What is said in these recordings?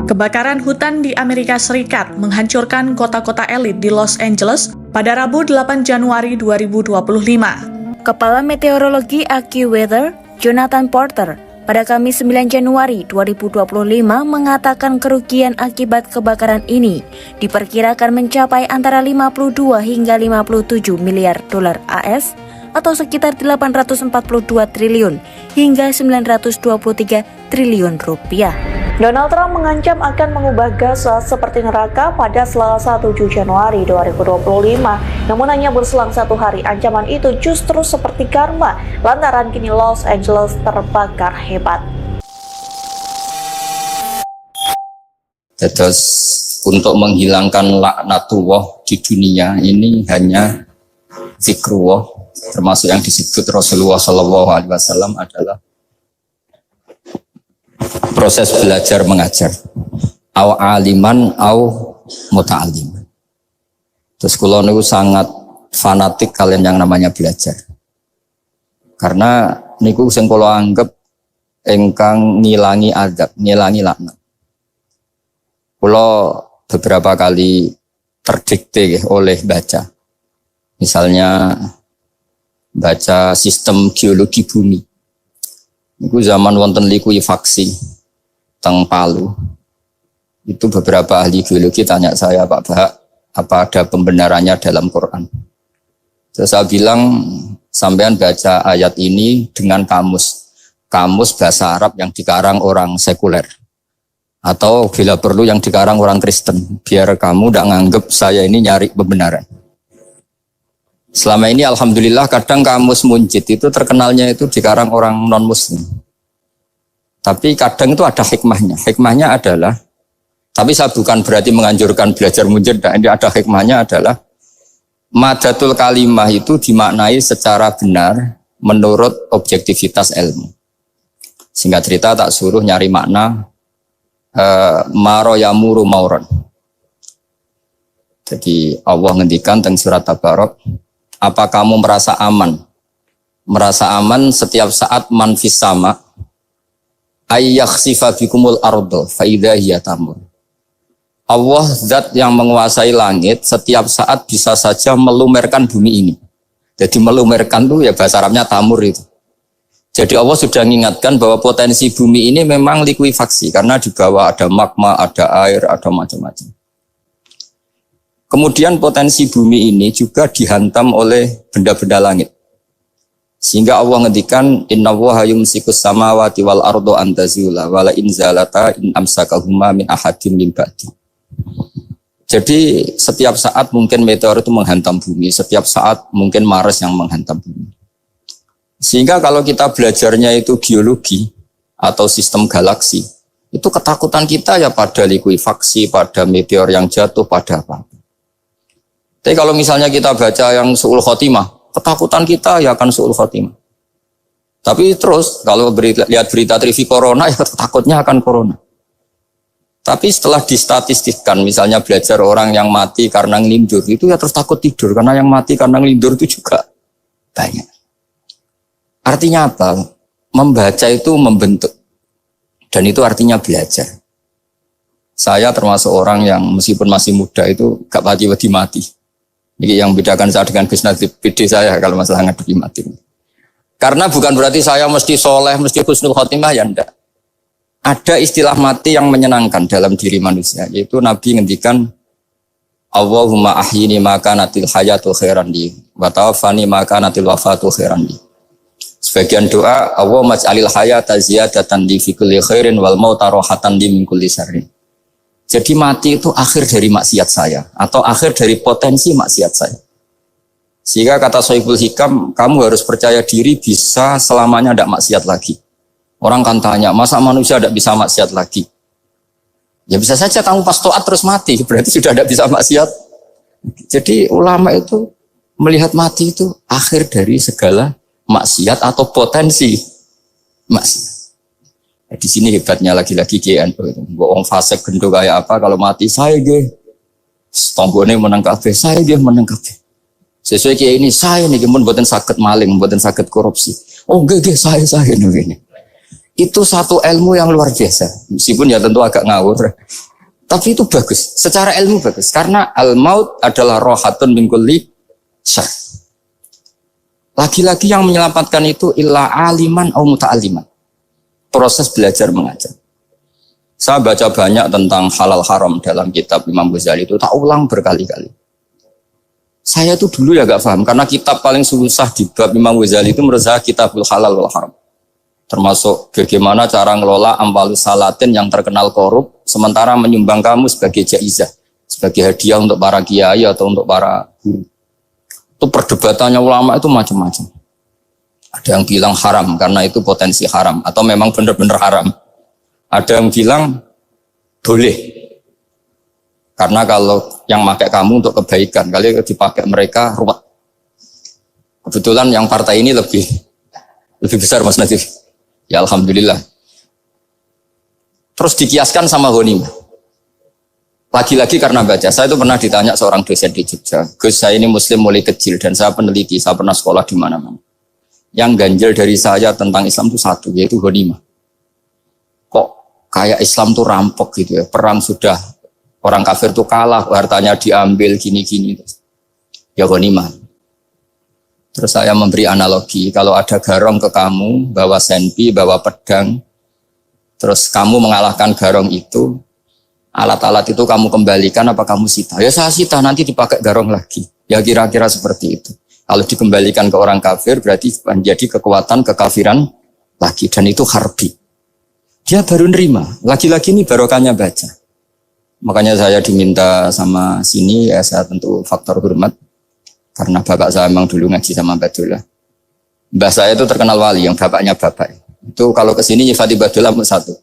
Kebakaran hutan di Amerika Serikat menghancurkan kota-kota elit di Los Angeles pada Rabu 8 Januari 2025. Kepala Meteorologi AccuWeather, Jonathan Porter, pada Kamis 9 Januari 2025 mengatakan kerugian akibat kebakaran ini diperkirakan mencapai antara 52 hingga 57 miliar dolar AS atau sekitar 842 triliun hingga 923 triliun rupiah. Donald Trump mengancam akan mengubah Gaza seperti neraka pada Selasa 7 Januari 2025. Namun hanya berselang satu hari, ancaman itu justru seperti karma lantaran kini Los Angeles terbakar hebat. Terus untuk menghilangkan laknatullah di dunia ini hanya zikrullah, termasuk yang disebut Rasulullah SAW adalah proses belajar mengajar, au aliman au muta'alliman. Terus kula niku sangat fanatik kalian yang namanya belajar. Karena niku sing kula anggap ingkang ngilangi adab, ngilangi laknat. Kula beberapa kali terdikte oleh baca. Misalnya baca sistem geologi bumi. Itu zaman wonten likuifaksi teng Palu. Itu beberapa ahli geologi tanya saya, Pak Bahak, apa ada pembenarannya dalam Quran? Terus saya bilang, sampean baca ayat ini dengan kamus bahasa Arab yang dikarang orang sekuler. Atau bila perlu yang dikarang orang Kristen, biar kamu tidak nganggep saya ini nyari pembenaran. Selama ini alhamdulillah kadang kamus Munjid itu terkenalnya itu dikarang orang non-muslim. Tapi kadang itu ada hikmahnya. Hikmahnya adalah, tapi saya bukan berarti menganjurkan belajar Munjid, ini ada hikmahnya adalah madatul kalimah itu dimaknai secara benar menurut objektivitas ilmu. Singkat cerita tak suruh nyari makna maro yamuru mauron. Jadi Allah ngendikan teng surat Tabarok, apa kamu merasa aman? Merasa aman setiap saat man fis sama ayyakhsifa bikumul ardo fa idza hiya tamur. Allah zat yang menguasai langit setiap saat bisa saja melumerkan bumi ini. Jadi melumerkan itu ya bahasa Arabnya tamur itu. Jadi Allah sudah mengingatkan bahwa potensi bumi ini memang likuifaksi karena di bawah ada magma, ada air, ada macam-macam. Kemudian potensi bumi ini juga dihantam oleh benda-benda langit. Sehingga Allah ngendikan innallaha yumsikus samawati wal ardo an tazula wala in zalata in amsakahuma min ahadin min ba'di. Jadi setiap saat mungkin meteor itu menghantam bumi, setiap saat mungkin Mars yang menghantam bumi. Sehingga kalau kita belajarnya itu geologi atau sistem galaksi, itu ketakutan kita ya pada likuifaksi, pada meteor yang jatuh, pada apa. Tapi kalau misalnya kita baca yang su'ul khotimah, ketakutan kita ya akan su'ul khotimah. Tapi terus kalau lihat berita TV corona, ya takutnya akan corona. Tapi setelah distatistikkan, misalnya belajar orang yang mati karena ngelindur, itu ya terus takut tidur, karena yang mati karena ngelindur itu juga banyak. Artinya apa? Membaca itu membentuk. Dan itu artinya belajar. Saya termasuk orang yang meskipun masih muda itu gak pati-pati mati. Ini yang membedakan saya dengan Gus Nadir PD saya kalau masalah ngadepi mati. Karena bukan berarti saya mesti soleh, mesti husnul khotimah, ya enggak. Ada istilah mati yang menyenangkan dalam diri manusia, yaitu Nabi ngendikan Allahumma ahyini maka natil hayatul khairan li wa tawaffani maka natil wafatul khairan li. Sebagian doa Allahumma maj'alil hayata ziyadatan li fi kulli khairin wal mauta rohatan li min kulli syarrin. Jadi mati itu akhir dari maksiat saya atau akhir dari potensi maksiat saya. Sehingga kata Sohibul Hikam, kamu harus percaya diri bisa selamanya tidak maksiat lagi. Orang kan tanya, masa manusia tidak bisa maksiat lagi? Ya bisa saja kamu pas taat terus mati, berarti sudah tidak bisa maksiat. Jadi ulama itu melihat mati itu akhir dari segala maksiat atau potensi maksiat. Di sini hebatnya lagi-lagi GNU itu. Orang fasik gendut kayak apa kalau mati saya ge, tombone menang kabeh, saya ge menang kabeh. Sesuai kayak ini saya nih, pun buatan sakit maling, buatan sakit korupsi. Oh ge saya ini. Itu satu ilmu yang luar biasa. Meskipun ya tentu agak ngawur. Tapi itu bagus. Secara ilmu bagus. Karena al-maut adalah rohatun min kulli syarr. Lagi-lagi yang menyelamatkan itu illa aliman au muta'aliman. Proses belajar mengajar. Saya baca banyak tentang halal haram dalam kitab Imam Ghazali itu. Tak ulang berkali-kali. Saya tuh dulu ya gak paham. Karena kitab paling susah di bab Imam Ghazali itu menurut saya kitabul halal wal haram. Termasuk bagaimana cara ngelola amwalus salatin yang terkenal korup, sementara menyumbang kamu sebagai jaizah, sebagai hadiah untuk para kiai atau untuk para guru. Itu perdebatannya ulama itu macam-macam. Ada yang bilang haram karena itu potensi haram, atau memang benar-benar haram. Ada yang bilang boleh, karena kalau yang pakai kamu untuk kebaikan, kali dipakai mereka ruwet. Kebetulan yang partai ini lebih besar Mas Nadif. Ya alhamdulillah. Terus dikiaskan sama ghanimah. Lagi-lagi karena baca. Saya itu pernah ditanya seorang dosen di Jogja. Gus, saya ini muslim mulai kecil dan saya peneliti, saya pernah sekolah di mana-mana. Yang ganjil dari saya tentang Islam itu satu, yaitu ghanimah. Kok kayak Islam tuh rampok gitu ya. Perang sudah, orang kafir tuh kalah, hartanya diambil gini-gini. Ya ghanimah. Terus saya memberi analogi, kalau ada garong ke kamu, bawa senpi, bawa pedang, terus kamu mengalahkan garong itu, alat-alat itu kamu kembalikan apa kamu sita? Ya saya sita, nanti dipakai garong lagi. Ya kira-kira seperti itu. Kalau dikembalikan ke orang kafir, berarti menjadi kekuatan kekafiran lagi. Dan itu harbi. Dia baru nerima. Lagi-lagi ini barokahnya baca. Makanya saya diminta sama sini, ya saya tentu faktor hormat. Karena bapak saya memang dulu ngaji sama Badullah. Mbah saya itu terkenal wali, yang bapaknya bapak. Itu kalau kesini nyifati Badullah satu.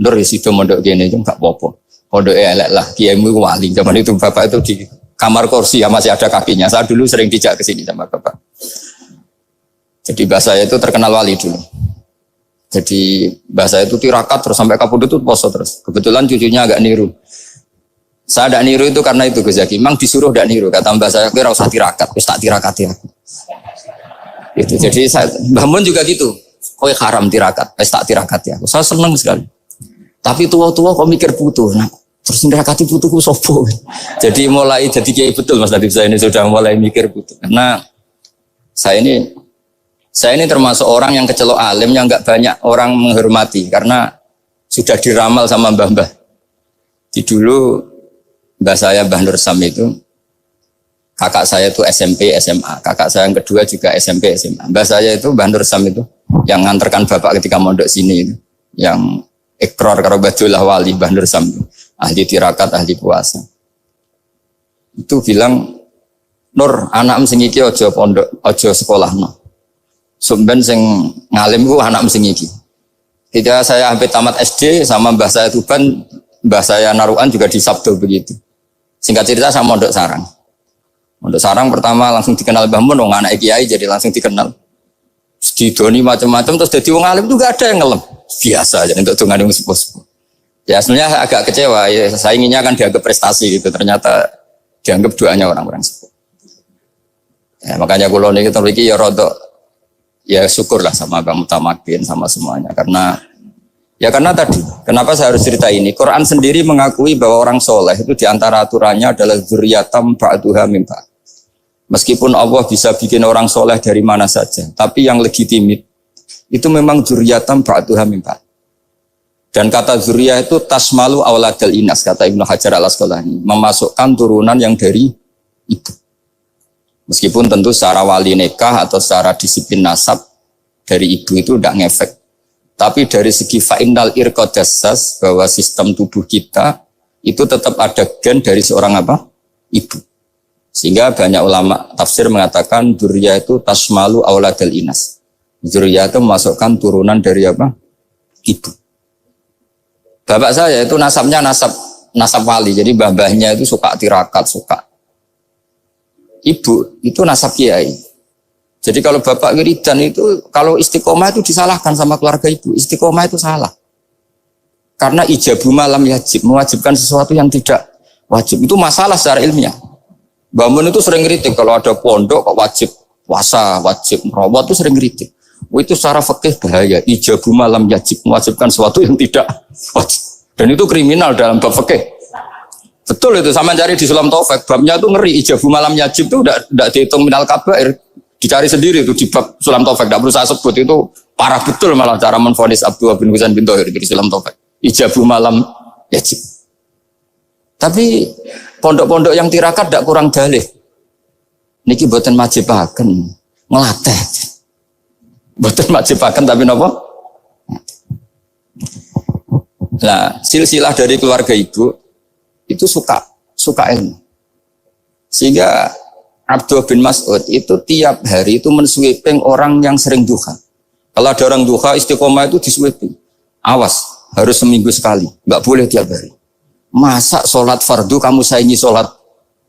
Nur isido mondok gini itu enggak apa-apa. Pondoknya elek lah, kiaimu wali. Zaman itu bapak itu di kamar kursi ya masih ada kakinya. Saya dulu sering dijak kesini sama bapak. Jadi mbah saya itu terkenal wali dulu. Jadi mbah saya itu tirakat terus sampai kapundhut itu poso terus. Kebetulan cucunya agak niru. Saya tidak niru itu karena itu Gus Zaki. Memang disuruh tidak niru. Kata mbak saya, kira usah tirakat. Terus tak tirakati aku. Itu. Jadi saya, Mbah Mun juga gitu. Kowe haram tirakat. Tak tirakati aku. Saya senang sekali. Tapi tua-tua kok mikir butuh. Nah, terus tirakati butuhku sopo. Jadi mulai jadi kiai betul Mas Nadif. Saya ini sudah mulai mikir butuh. Karena saya ini termasuk orang yang kecelok alim yang nggak banyak orang menghormati. Karena sudah diramal sama mbah-mbah. Di dulu mbah saya Mbah Nur Sam itu, kakak saya itu SMP, SMA. Kakak saya yang kedua juga SMP, SMA. Mbah saya itu Mbah Nur Sam itu, yang nganterkan bapak ketika mondok sini itu. Yang ikrar karo Badullah wali Mbah Nur Sam itu. Ahli tirakat, ahli puasa. Itu bilang, Nur, anak sing iki aja pondok, aja sekolah no. Sumben sing ngalim ku anak sing iki. Ketika saya sampai tamat SD sama mbah saya Tuban, mbah saya Naruan juga di Sabdo begitu. Singkat cerita sama Mondok Sarang. Mondok Sarang pertama langsung dikenal Mbah Mun, anak kiai jadi langsung dikenal. Didoni macam-macam terus jadi wong alim itu gak ada yang ngelem. Biasa aja untuk tungan yang sepuh-sepuh. Ya sebenarnya agak kecewa ya, saya inginnya kan dianggap prestasi gitu, ternyata dianggap doanya orang-orang sepuh. Ya, makanya kula niki iki ya rodok ya syukurlah sama Bang Mutamakin sama semuanya karena tadi, kenapa saya harus cerita ini? Quran sendiri mengakui bahwa orang soleh itu diantara aturannya adalah dzurriyyatam ba'duha min ba'd. Meskipun Allah bisa bikin orang soleh dari mana saja, tapi yang legitimit itu memang dzurriyyatam ba'duha min ba'd. Dan kata dzurriyyah itu tasmalu auladal inas, kata Ibnu Hajar al-Asqalani, memasukkan turunan yang dari ibu. Meskipun tentu secara wali nikah atau secara disiplin nasab dari ibu itu tidak ngefek. Tapi dari segi fa'innal irqadassas, bahwa sistem tubuh kita itu tetap ada gen dari seorang apa? Ibu. Sehingga banyak ulama tafsir mengatakan dzurriyyah itu tasmalu auladal inas. Dzurriyyah itu memasukkan turunan dari apa? Ibu. Bapak saya itu nasabnya nasab wali. Jadi mbah-mbahnya itu suka tirakat, suka. Ibu itu nasab kiai. Jadi kalau bapak wiridan itu, kalau istiqomah itu disalahkan sama keluarga ibu. Istiqomah itu salah. Karena ijabu malam yajib, mewajibkan sesuatu yang tidak wajib. Itu masalah secara ilmiah. Mbah Mun itu sering kritik, kalau ada pondok kok wajib puasa, wajib merawat itu sering kritik. Itu secara fikih bahaya. Ijabu malam yajib, mewajibkan sesuatu yang tidak wajib. Dan itu kriminal dalam bab fikih. Betul itu, sama cari di Sulam Taufik, babnya itu ngeri. Ijabu malam yajib itu tidak dihitung minal kabair. Dicari sendiri itu di bab Sulam Taufik, tidak perlu saya sebut. Itu parah betul malah cara menvonis Abdullah bin Husain bin Thohir di Sulam Taufik. Ijabu malam yajib. Tapi pondok-pondok yang tirakat tidak kurang dalih. Niki boten majibaken, ngelatih. Boten majibaken tapi napa? Nah, silsilah dari keluarga ibu itu suka ilmu. Sehingga Abdullah bin Mas'ud itu tiap hari itu mensweeping orang yang sering duha. Kalau ada orang duha istiqomah itu disweeping. Awas, harus seminggu sekali, nggak boleh tiap hari. Masa sholat fardu kamu saingi sholat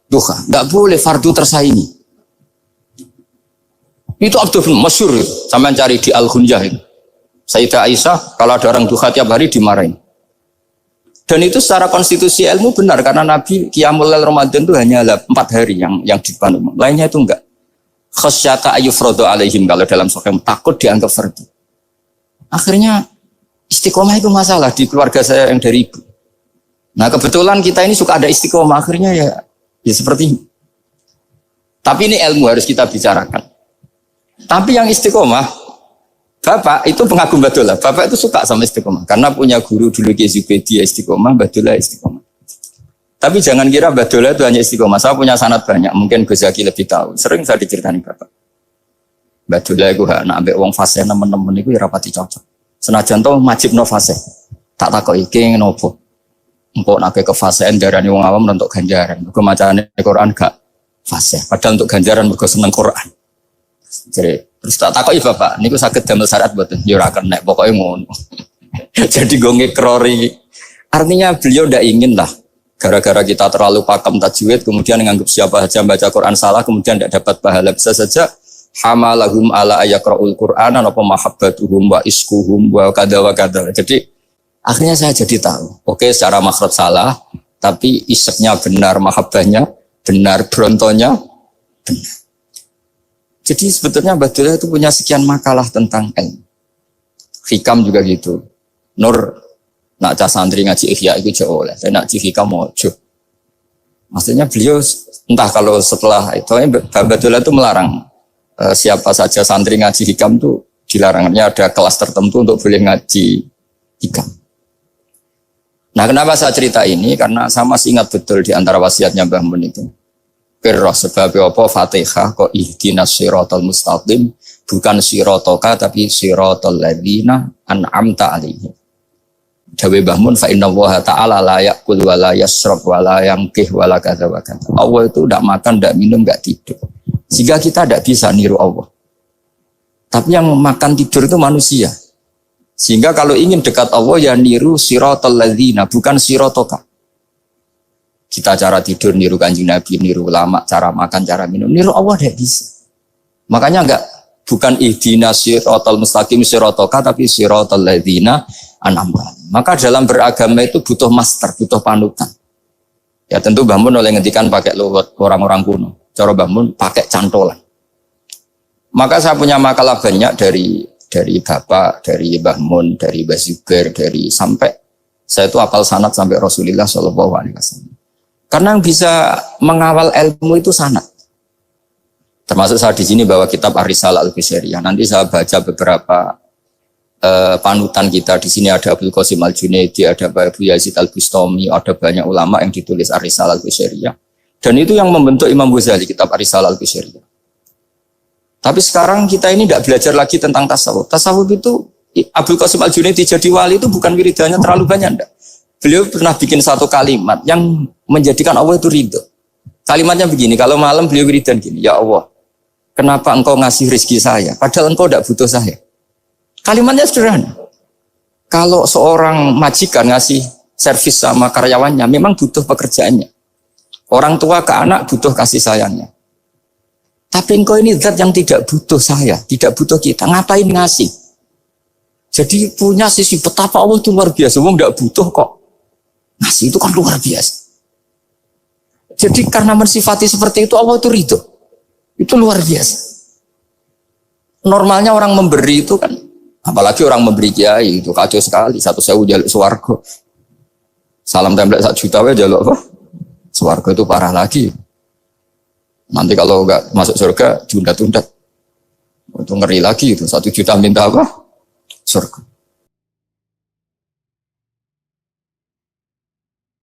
duha? Nggak boleh, fardu tersaingi. Itu Abdullah bin masyhur, sampean cari di Al-Ghunjah itu. Sayyidah Aisyah kalau ada orang duha tiap hari dimarahin. Dan itu secara konstitusi ilmu benar karena Nabi Qiyamul Lail Ramadan itu hanya 4 hari yang dipandu. Lainnya itu enggak. Khasyata ayyufradu alaihim kalau dalam sahih takut dianggap fardu. Akhirnya istiqomah itu masalah di keluarga saya yang dari ibu. Nah kebetulan kita ini suka ada istiqomah akhirnya ya seperti ini. Tapi ini ilmu harus kita bicarakan. Tapi yang istiqomah Bapak itu pengagum Badullah. Bapak itu suka sama istiqomah karena punya guru dulu Ki Zubedi istiqomah, Badullah istiqomah. Tapi jangan kira Badullah itu hanya istiqomah. Saya punya sanad banyak, mungkin Gus Zaki lebih tahu. Sering saya diceritain Bapak. Badullah itu nak ambek wong fase nemen-nemen itu ya rapati cocok. Senajan to majibno fase. Tak takoki iki ngopo. Engko nek ke fasean darani wong awam untuk ganjaran. Mergo macane Quran gak fase. Padahal untuk ganjaran mergo seneng Quran. Jadi terus tak takoki Bapak, niku saged damel syarat mboten? Ya ora kena, pokoke ngono. Jadi go ngekrori. Artinya beliau ndak ingin lah gara-gara kita terlalu pakem tajwid kemudian menganggap siapa saja baca Quran salah kemudian tidak dapat pahala. Bisa saja hamalahum ala ayaqraul Qur'ana apa mahabbatuhum wa iskuhum wa kadza wa kadza. Jadi akhirnya saya jadi tahu. Oke, secara makhraj salah, tapi iseknya benar, mahabbahnya benar, brontonya benar. Jadi sebetulnya Badullah itu punya sekian makalah tentang ilmu. Hikam juga gitu. Nur nak cah santri ngaji ihya itu jauh oleh. Saya nak hikam mojo. Maksudnya beliau entah kalau setelah itu Badullah itu melarang siapa saja santri ngaji hikam itu dilarangnya ada kelas tertentu untuk boleh ngaji hikam. Nah kenapa saya cerita ini? Karena saya masih ingat betul di antara wasiatnya Mbah Mun itu. Roh sebab apa Fatihah kok ihdinas siratal mustaqim bukan siratoka tapi siratal ladzina an'amta alaihim. Dawe Mbah Mun fa inna Allaha ta'ala la ya'kul wa la yashrab wa la yanqih wa la kadza wa kadza. Allah itu enggak makan, enggak minum, enggak tidur. Sehingga kita enggak bisa niru Allah. Tapi yang makan tidur itu manusia. Sehingga kalau ingin dekat Allah ya niru siratal ladzina bukan siratoka. Kita cara tidur niru Kanjeng Nabi, niru ulama, cara makan, cara minum, niru Allah tidak bisa. Makanya bukan ihdinas siratal mustaqim siratoka tapi siratal ladzina an'amta. Maka dalam beragama itu butuh master, butuh panutan. Ya tentu Mbah Mun oleh ngendikan pakai luwet orang-orang kuno. Cara Mbah Mun pakai cantolan. Maka saya punya makalah banyak dari Bapak, dari Mbah Mun, dari Mbah Zubair, dari sampai saya itu hafal sanad sampai Rasulullah SAW. Karena yang bisa mengawal ilmu itu sanad. Termasuk saya di sini bawa kitab Ar-Risalah Al-Qushairiyah. Nanti saya baca beberapa panutan kita. Di sini ada Abdul Qasim Al-Junaidi, ada Abu Yazid Al-Bustami, ada banyak ulama yang ditulis Ar-Risalah Al-Qushairiyah. Dan itu yang membentuk Imam Ghazali, kitab Ar-Risalah Al-Qushairiyah. Tapi sekarang kita ini tidak belajar lagi tentang tasawuf. Tasawuf itu Abdul Qasim Al-Junaidi jadi wali itu bukan wiridannya terlalu banyak, enggak. Beliau pernah bikin satu kalimat yang menjadikan Allah itu ridho. Kalimatnya begini, kalau malam beliau wiridan gini, ya Allah, kenapa engkau ngasih rezeki saya, padahal engkau tidak butuh saya. Kalimatnya sederhana. Kalau seorang majikan ngasih servis sama karyawannya, memang butuh pekerjaannya. Orang tua ke anak butuh kasih sayangnya. Tapi engkau ini zat yang tidak butuh saya, tidak butuh kita, ngapain ngasih? Jadi punya sisi betapa Allah itu luar biasa, wong tidak butuh kok. Ngasih itu kan luar biasa. Jadi karena mensifati seperti itu Allah itu ridho. Itu luar biasa. normalnya orang memberi itu kan, apalagi orang memberi kiai itu kacau sekali. 1.000 jaluk swarga. Salam template 1 juta wae jaluk apa? Swarga itu parah lagi. Nanti kalau enggak masuk surga, tunda-tunda. Itu ngeri lagi itu. 1 juta minta apa? Surga.